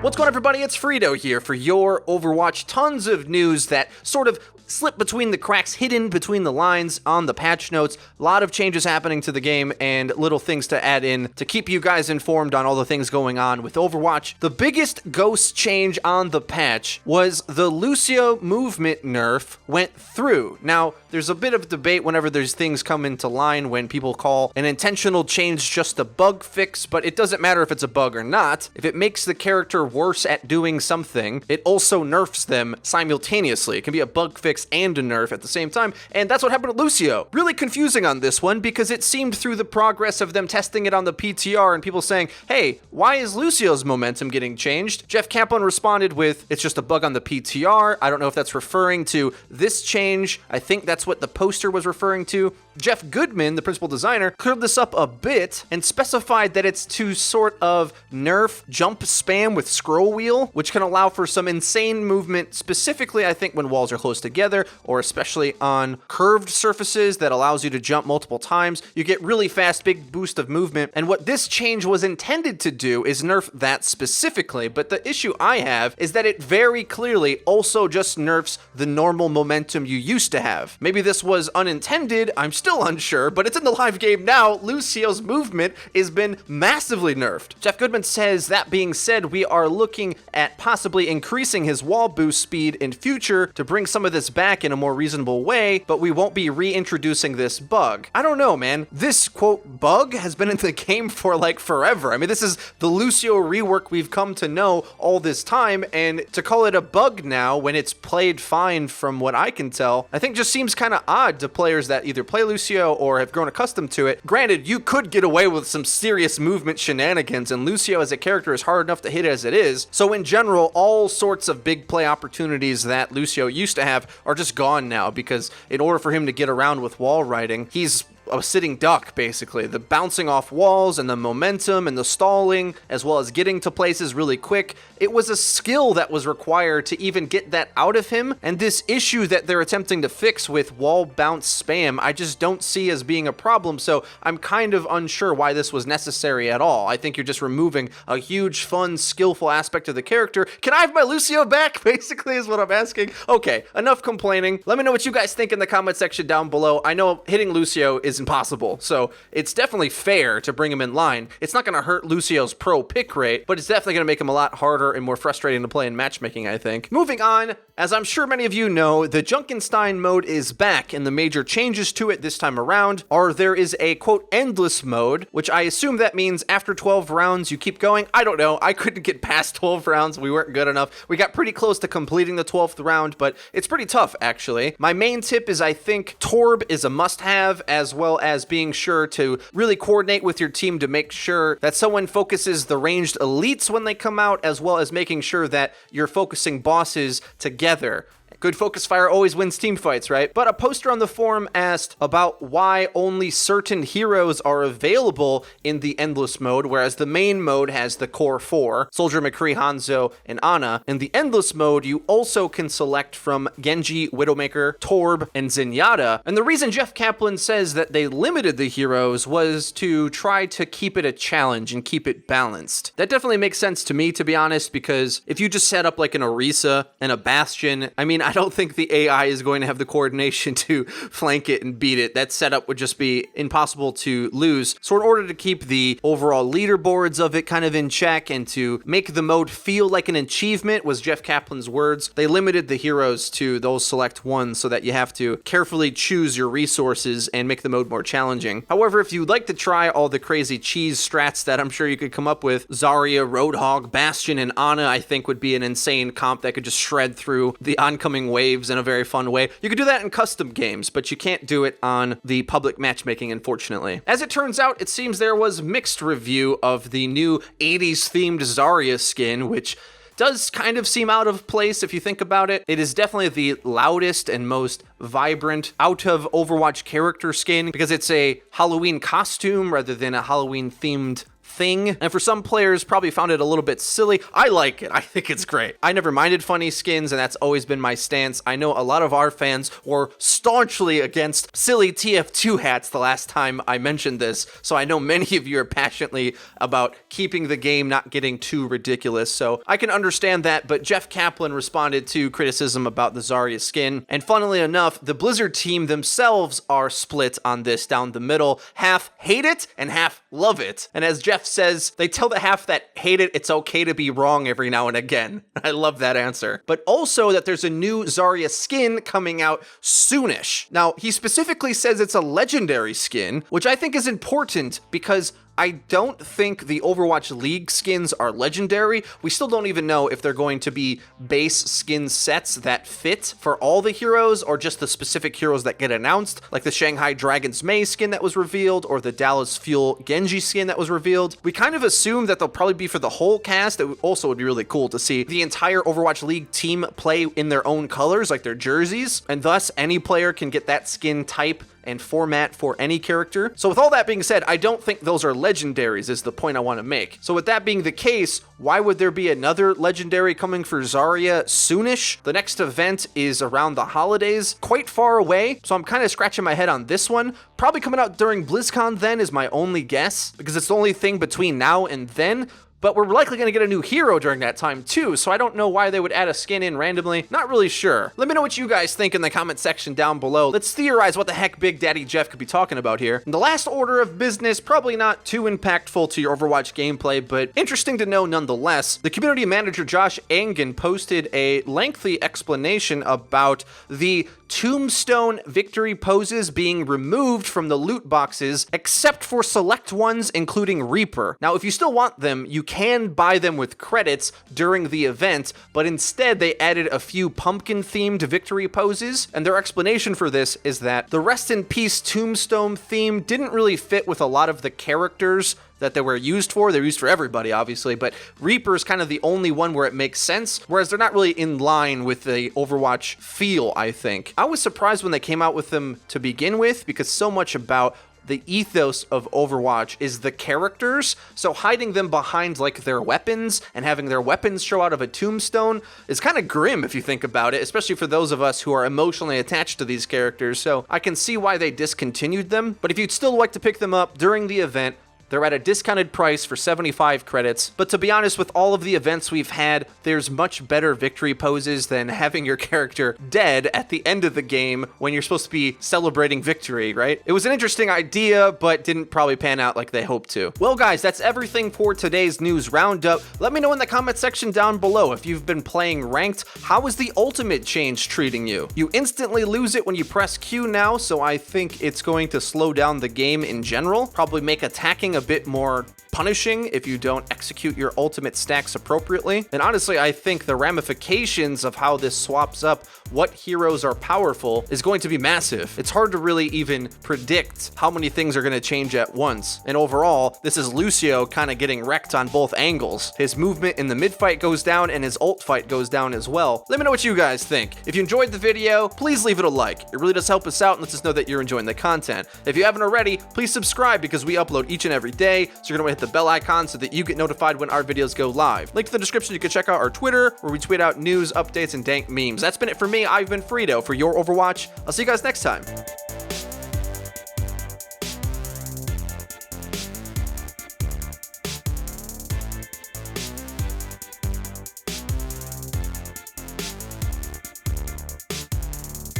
What's going on, everybody? It's FREEDO here for your Overwatch. Tons of news that sort of slip between the cracks, hidden between the lines on the patch notes. A lot of changes happening to the game and little things to add in to keep you guys informed on all the things going on with Overwatch. The biggest ghost change on the patch was the Lucio movement nerf went through. Now, there's a bit of debate whenever there's things come into line when people call an intentional change just a bug fix, but it doesn't matter if it's a bug or not. If it makes the character worse at doing something, it also nerfs them simultaneously. It can be a bug fix and a nerf at the same time, and that's what happened to Lucio. Really confusing on this one because it seemed through the progress of them testing it on the PTR and people saying, hey, why is Lucio's momentum getting changed? Jeff Kaplan responded with, it's just a bug on the PTR. I don't know if that's referring to this change. I think that's what the poster was referring to. Jeff Goodman, the principal designer, cleared this up a bit and specified that it's to sort of nerf jump spam with scroll wheel, which can allow for some insane movement, specifically, I think, when walls are close together, or especially on curved surfaces that allows you to jump multiple times. You get really fast, big boost of movement, and what this change was intended to do is nerf that specifically, but the issue I have is that it very clearly also just nerfs the normal momentum you used to have. Maybe this was unintended, I'm still unsure, but it's in the live game now. Lucio's movement has been massively nerfed. Jeff Goodman says, that being said, we are looking at possibly increasing his wall boost speed in future to bring some of this back in a more reasonable way, but we won't be reintroducing this bug. I don't know, man. This, quote, bug has been in the game for like forever. I mean, this is the Lucio rework we've come to know all this time, and to call it a bug now when it's played fine from what I can tell, I think just seems kind of odd to players that either play Lucio or have grown accustomed to it. Granted, you could get away with some serious movement shenanigans, and Lucio as a character is hard enough to hit as it is. So in general, all sorts of big play opportunities that Lucio used to have are just gone now, because in order for him to get around with wall riding, he's a sitting duck, basically. The bouncing off walls and the momentum and the stalling, as well as getting to places really quick, it was a skill that was required to even get that out of him, and this issue that they're attempting to fix with wall bounce spam, I just don't see as being a problem, so I'm kind of unsure why this was necessary at all. I think you're just removing a huge, fun, skillful aspect of the character. Can I have my Lucio back, basically, is what I'm asking. Okay, enough complaining. Let me know what you guys think in the comment section down below. I know hitting Lucio is impossible, so it's definitely fair to bring him in line. It's not going to hurt Lucio's pro pick rate, but it's definitely going to make him a lot harder and more frustrating to play in matchmaking, I think. Moving on, as I'm sure many of you know, the Junkenstein mode is back, and the major changes to it this time around are there is a, quote, endless mode, which I assume that means after 12 rounds you keep going. I don't know. I couldn't get past 12 rounds. We weren't good enough. We got pretty close to completing the 12th round, but it's pretty tough, actually. My main tip is I think Torb is a must-have, as well as being sure to really coordinate with your team to make sure that someone focuses the ranged elites when they come out, as well as making sure that you're focusing bosses together. Good focus fire always wins team fights, right? But a poster on the forum asked about why only certain heroes are available in the endless mode, whereas the main mode has the core four, Soldier, McCree, Hanzo, and Ana. In the endless mode, you also can select from Genji, Widowmaker, Torb, and Zenyatta. And the reason Jeff Kaplan says that they limited the heroes was to try to keep it a challenge and keep it balanced. That definitely makes sense to me, to be honest, because if you just set up like an Orisa and a Bastion, I mean, I don't think the AI is going to have the coordination to flank it and beat it. That setup would just be impossible to lose. So in order to keep the overall leaderboards of it kind of in check and to make the mode feel like an achievement, was Jeff Kaplan's words, they limited the heroes to those select ones so that you have to carefully choose your resources and make the mode more challenging. However, if you'd like to try all the crazy cheese strats that I'm sure you could come up with, Zarya, Roadhog, Bastion, and Ana, I think would be an insane comp that could just shred through the oncoming waves in a very fun way. You could do that in custom games, but you can't do it on the public matchmaking, unfortunately. As it turns out, it seems there was mixed review of the new 80s themed Zarya skin, which does kind of seem out of place if you think about it. It is definitely the loudest and most vibrant out of Overwatch character skin because it's a Halloween costume rather than a Halloween themed thing, and for some players probably found it a little bit silly. I like it. I think it's great. I never minded funny skins, and that's always been my stance. I know a lot of our fans were staunchly against silly TF2 hats the last time I mentioned this, so I know many of you are passionately about keeping the game not getting too ridiculous, so I can understand that. But Jeff Kaplan responded to criticism about the Zarya skin, and funnily enough, the Blizzard team themselves are split on this down the middle. Half hate it and half love it, and as Jeff says, they tell the half that hate it it's okay to be wrong every now and again. I love that answer. But also that there's a new Zarya skin coming out soonish. Now, he specifically says it's a legendary skin, which I think is important because I don't think the Overwatch League skins are legendary. We still don't even know if they're going to be base skin sets that fit for all the heroes or just the specific heroes that get announced, like the Shanghai Dragon's Mei skin that was revealed or the Dallas Fuel Genji skin that was revealed. We kind of assume that they'll probably be for the whole cast. It also would be really cool to see the entire Overwatch League team play in their own colors, like their jerseys, and thus any player can get that skin type and format for any character. So with all that being said, I don't think those are legendaries is the point I want to make. So with that being the case, why would there be another legendary coming for Zarya soonish? The next event is around the holidays, quite far away, so I'm kind of scratching my head on this one. Probably coming out during BlizzCon then is my only guess, because it's the only thing between now and then. But we're likely going to get a new hero during that time too, so I don't know why they would add a skin in randomly. Not really sure. Let me know what you guys think in the comment section down below. Let's theorize what the heck Big Daddy Jeff could be talking about here. And the last order of business, probably not too impactful to your Overwatch gameplay, but interesting to know nonetheless. The community manager Josh Angen posted a lengthy explanation about the Tombstone victory poses being removed from the loot boxes, except for select ones, including Reaper. Now, if you still want them, you can buy them with credits during the event, but instead they added a few pumpkin-themed victory poses, and their explanation for this is that the Rest in Peace Tombstone theme didn't really fit with a lot of the characters that they were used for. They're used for everybody, obviously, but Reaper is kind of the only one where it makes sense, whereas they're not really in line with the Overwatch feel, I think. I was surprised when they came out with them to begin with, because so much about the ethos of Overwatch is the characters, so hiding them behind like their weapons and having their weapons show out of a tombstone is kind of grim if you think about it, especially for those of us who are emotionally attached to these characters, so I can see why they discontinued them. But if you'd still like to pick them up during the event, they're at a discounted price for 75 credits, but to be honest, with all of the events we've had, there's much better victory poses than having your character dead at the end of the game when you're supposed to be celebrating victory, right? It was an interesting idea, but didn't probably pan out like they hoped to. Well guys, that's everything for today's news roundup. Let me know in the comment section down below if you've been playing ranked. How is the ultimate change treating you? You instantly lose it when you press Q now, so I think it's going to slow down the game in general, probably make attacking a bit more punishing if you don't execute your ultimate stacks appropriately. And honestly, I think the ramifications of how this swaps up what heroes are powerful is going to be massive. It's hard to really even predict how many things are going to change at once. And overall, this is Lucio kind of getting wrecked on both angles. His movement in the mid fight goes down and his ult fight goes down as well. Let me know what you guys think. If you enjoyed the video, please leave it a like. It really does help us out and lets us know that you're enjoying the content. If you haven't already, please subscribe because we upload each and every day, so you're gonna hit the bell icon so that you get notified when our videos go live. Link to the description, you can check out our Twitter where we tweet out news, updates, and dank memes. That's been it for me. I've been FREEDO for Your Overwatch. I'll see you guys next time.